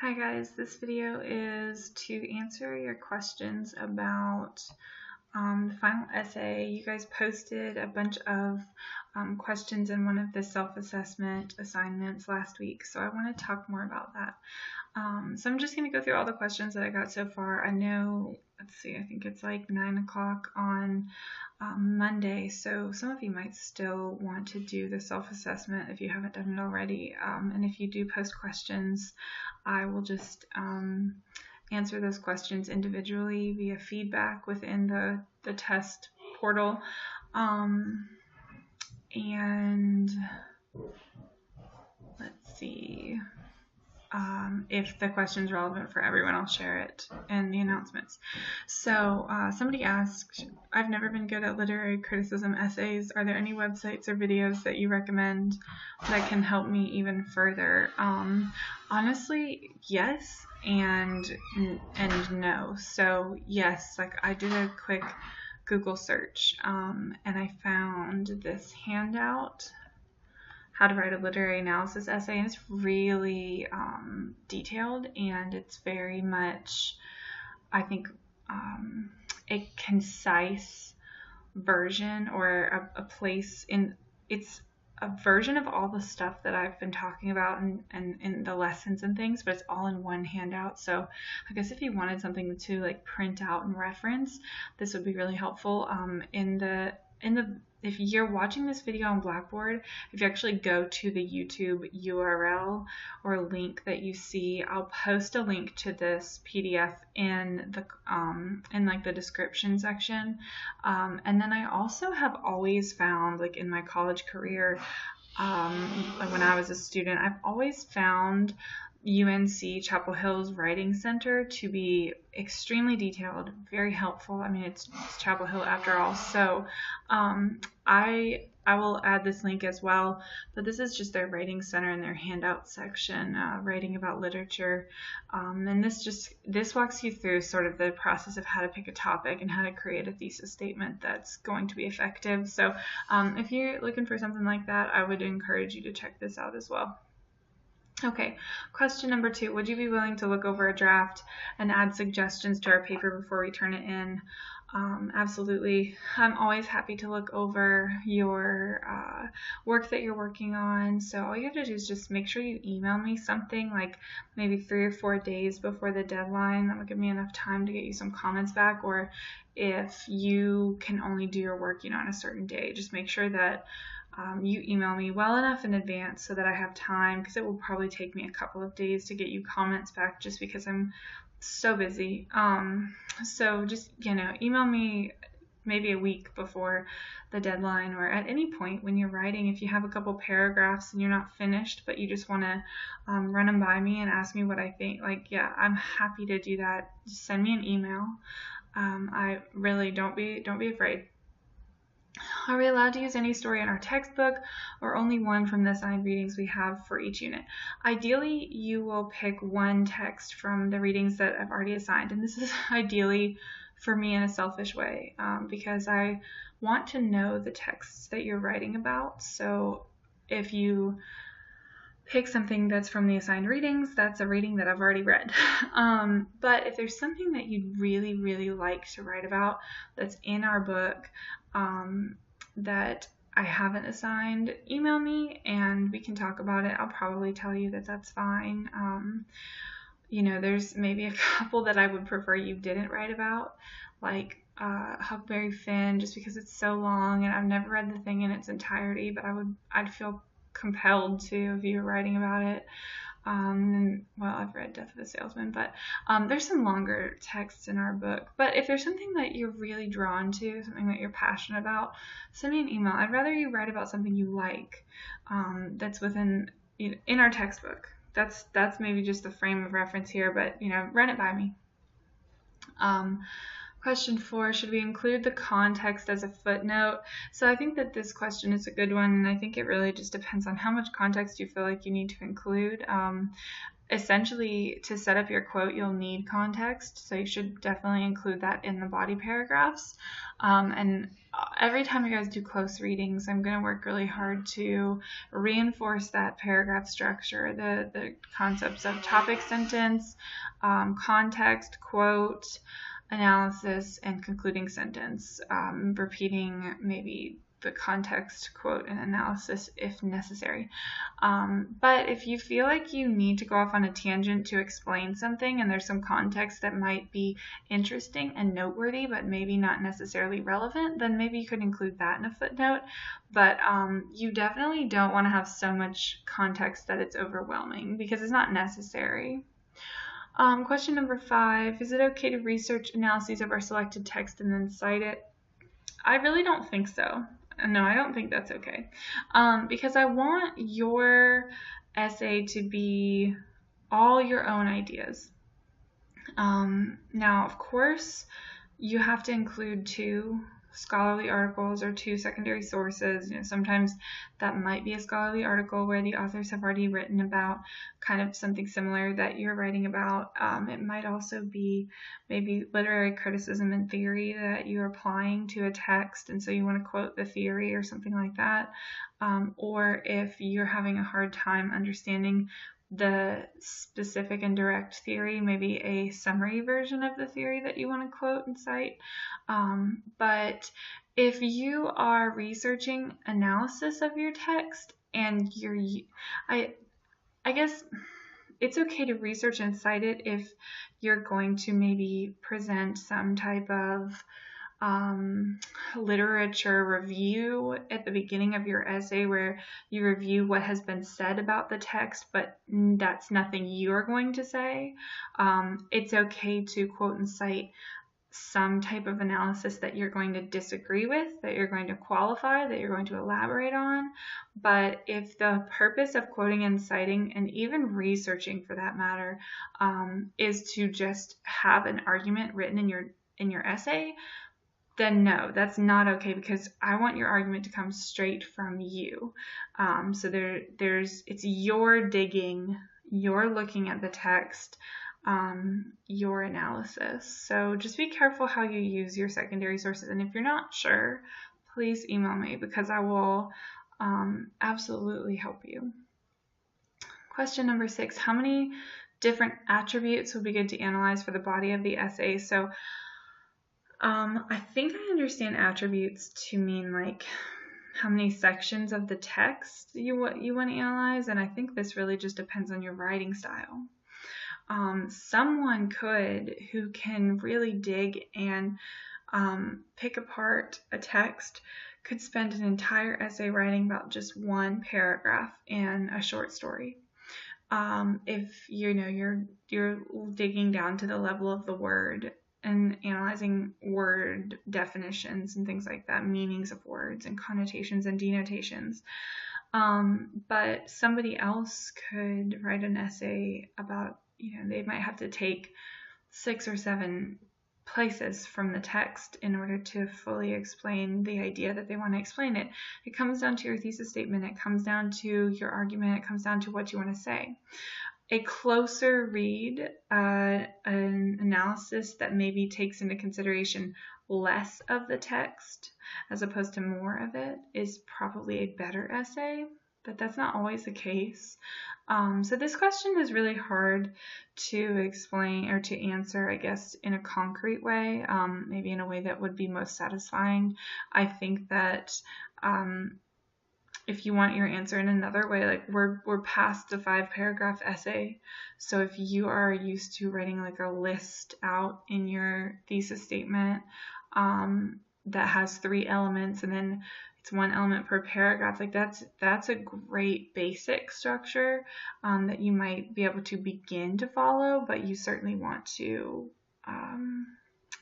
Hi guys, this video is to answer your questions about the final essay. You guys posted a bunch of questions in one of the self-assessment assignments last week, so I want to talk more about that. So I'm just going to go through all the questions that I got so far. I know, let's see, I think it's like 9 o'clock on Monday, so some of you might still want to do the self-assessment if you haven't done it already. And if you do post questions, I will just answer those questions individually via feedback within the test portal. And let's see. If the question is relevant for everyone, I'll share it in the announcements. So somebody asked, I've never been good at literary criticism essays. Are there any websites or videos that you recommend that can help me even further? Honestly, yes and no. So yes, like I did a quick Google search and I found this handout, How to Write a Literary Analysis Essay, and it's really detailed, and it's very much, I think, a concise version or a place in, it's a version of all the stuff that I've been talking about and in the lessons and things, but it's all in one handout. So I guess if you wanted something to like print out and reference, this would be really helpful. If you're watching this video on Blackboard, if you actually go to the YouTube URL or link that you see, I'll post a link to this PDF in the description section. And then I also have always found, like in my college career, like when I was a student, I've always found UNC Chapel Hill's Writing Center to be extremely detailed, very helpful. I mean, it's Chapel Hill after all. So I will add this link as well, but this is just their writing center in their handout section, writing about literature. And this walks you through sort of the process of how to pick a topic and how to create a thesis statement that's going to be effective. So if you're looking for something like that, I would encourage you to check this out as well. Okay, question number 2. Would you be willing to look over a draft and add suggestions to our paper before we turn it in? Absolutely. I'm always happy to look over your work that you're working on. So all you have to do is just make sure you email me something like maybe 3 or 4 days before the deadline. That will give me enough time to get you some comments back. Or if you can only do your work, on a certain day, just make sure that you email me well enough in advance so that I have time, because it will probably take me a couple of days to get you comments back just because I'm so busy. So just, email me maybe a week before the deadline, or at any point when you're writing, if you have a couple paragraphs and you're not finished but you just want to run them by me and ask me what I think, I'm happy to do that. Just send me an email. I really don't be afraid. Are we allowed to use any story in our textbook, or only one from the assigned readings we have for each unit? Ideally, you will pick one text from the readings that I've already assigned, and this is ideally for me in a selfish way, because I want to know the texts that you're writing about. So if you pick something that's from the assigned readings, that's a reading that I've already read. But if there's something that you'd really, really like to write about that's in our book that I haven't assigned, email me and we can talk about it. I'll probably tell you that that's fine. There's maybe a couple that I would prefer you didn't write about, like Huckleberry Finn, just because it's so long and I've never read the thing in its entirety, but I'd feel compelled to if you were writing about it. Well, I've read Death of a Salesman, but there's some longer texts in our book. But if there's something that you're really drawn to, something that you're passionate about, send me an email. I'd rather you write about something you like, that's within in our textbook. That's maybe just the frame of reference here, but run it by me. Question 4, should we include the context as a footnote? So I think that this question is a good one, and I think it really just depends on how much context you feel like you need to include. essentially, to set up your quote, you'll need context, so you should definitely include that in the body paragraphs. And every time you guys do close readings, I'm going to work really hard to reinforce that paragraph structure, the concepts of topic sentence, context, quote, analysis, and concluding sentence, repeating maybe the context, quote, and analysis if necessary. But if you feel like you need to go off on a tangent to explain something and there's some context that might be interesting and noteworthy but maybe not necessarily relevant, then maybe you could include that in a footnote. But you definitely don't want to have so much context that it's overwhelming, because it's not necessary. Question number 5, is it okay to research analyses of our selected text and then cite it? I really don't think so. No, I don't think that's okay. Because I want your essay to be all your own ideas. Now, of course, you have to include 2 scholarly articles or 2 secondary sources. Sometimes that might be a scholarly article where the authors have already written about kind of something similar that you're writing about. It might also be maybe literary criticism and theory that you're applying to a text, and so you want to quote the theory or something like that. Or if you're having a hard time understanding the specific and direct theory, maybe a summary version of the theory that you want to quote and cite. But if you are researching analysis of your text and I guess it's okay to research and cite it if you're going to maybe present some type of literature review at the beginning of your essay where you review what has been said about the text, but that's nothing you're going to say. It's okay to quote and cite some type of analysis that you're going to disagree with, that you're going to qualify, that you're going to elaborate on. But if the purpose of quoting and citing, and even researching for that matter, is to just have an argument written in your essay, then no, that's not okay, because I want your argument to come straight from you. So it's your digging, you're looking at the text, your analysis. So just be careful how you use your secondary sources. And if you're not sure, please email me, because I will absolutely help you. Question number 6, how many different attributes would be good to analyze for the body of the essay? So I think I understand attributes to mean like how many sections of the text you want to analyze, and I think this really just depends on your writing style. Someone who can really dig and pick apart a text could spend an entire essay writing about just one paragraph in a short story. If you're digging down to the level of the word and analyzing word definitions and things like that, meanings of words and connotations and denotations. But somebody else could write an essay about, they might have to take 6 or 7 places from the text in order to fully explain the idea that they want to explain it. It comes down to your thesis statement. It comes down to your argument. It comes down to what you want to say. A closer read, an analysis that maybe takes into consideration less of the text as opposed to more of it, is probably a better essay, but that's not always the case. So this question is really hard to explain or to answer, I guess, in a concrete way, maybe in a way that would be most satisfying. I think that if you want your answer in another way, like we're past the 5-paragraph essay. So if you are used to writing like a list out in your thesis statement that has 3 elements, and then it's 1 element per paragraph, like that's a great basic structure that you might be able to begin to follow, but you certainly want to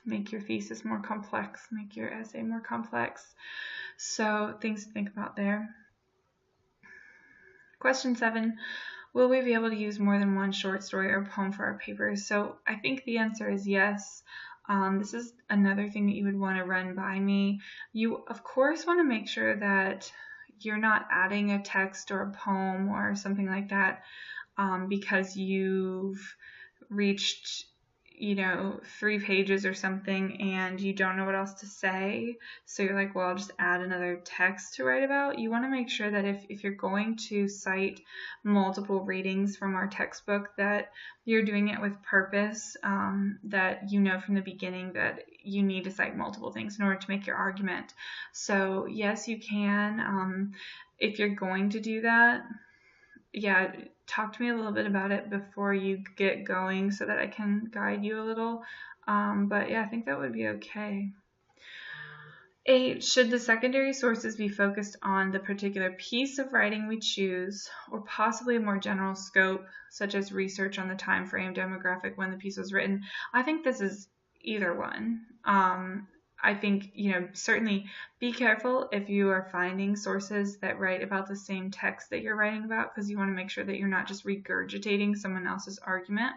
make your thesis more complex, make your essay more complex. So things to think about there. Question 7, will we be able to use more than 1 short story or poem for our papers? So I think the answer is yes. This is another thing that you would want to run by me. You, of course, want to make sure that you're not adding a text or a poem or something like that because you've reached 3 pages or something and you don't know what else to say, so you're like, well, I'll just add another text to write about. You want to make sure that if you're going to cite multiple readings from our textbook, that you're doing it with purpose, that from the beginning that you need to cite multiple things in order to make your argument. So yes, you can. If you're going to do that, yeah, talk to me a little bit about it before you get going so that I can guide you a little. But yeah, I think that would be okay. 8, should the secondary sources be focused on the particular piece of writing we choose, or possibly a more general scope, such as research on the time frame, demographic, when the piece was written? I think this is either one. I think, certainly be careful if you are finding sources that write about the same text that you're writing about, because you want to make sure that you're not just regurgitating someone else's argument.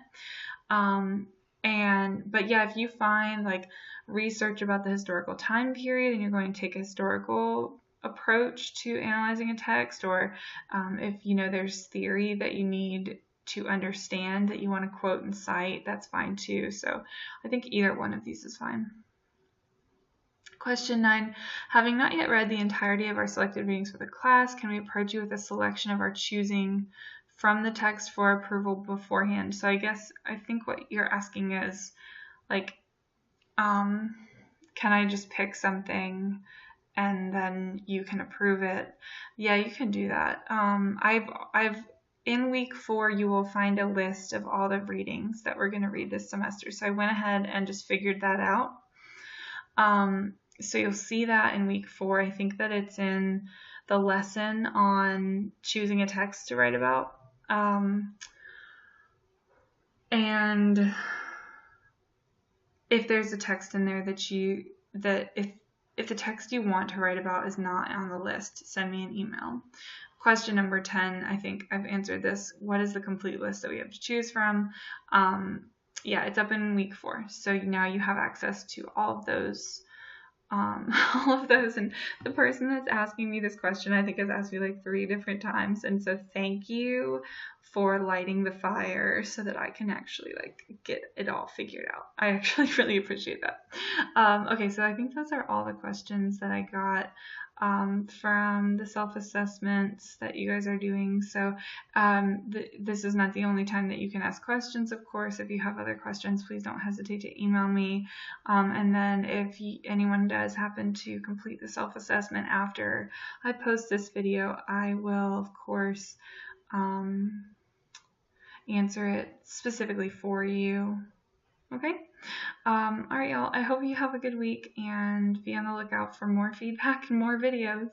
But yeah, if you find like research about the historical time period and you're going to take a historical approach to analyzing a text, or if there's theory that you need to understand that you want to quote and cite, that's fine too. So I think either one of these is fine. Question 9, having not yet read the entirety of our selected readings for the class, can we approach you with a selection of our choosing from the text for approval beforehand? So I think what you're asking is like, can I just pick something and then you can approve it? Yeah, you can do that. In week 4, you will find a list of all the readings that we're going to read this semester. So I went ahead and just figured that out. So you'll see that in week 4. I think that it's in the lesson on choosing a text to write about. And if there's a text in there if the text you want to write about is not on the list, send me an email. Question number 10, I think I've answered this. What is the complete list that we have to choose from? Yeah, it's up in week 4. So now you have access to all of those. And the person that's asking me this question, I think, has asked me like 3 different times. And so thank you for lighting the fire so that I can actually like get it all figured out. I actually really appreciate that. Okay, so I think those are all the questions that I got from the self-assessments that you guys are doing. So this is not the only time that you can ask questions, of course. If you have other questions, please don't hesitate to email me. And then if anyone does happen to complete the self-assessment after I post this video, I will, of course, answer it specifically for you. Okay? All right, y'all. I hope you have a good week and be on the lookout for more feedback and more videos.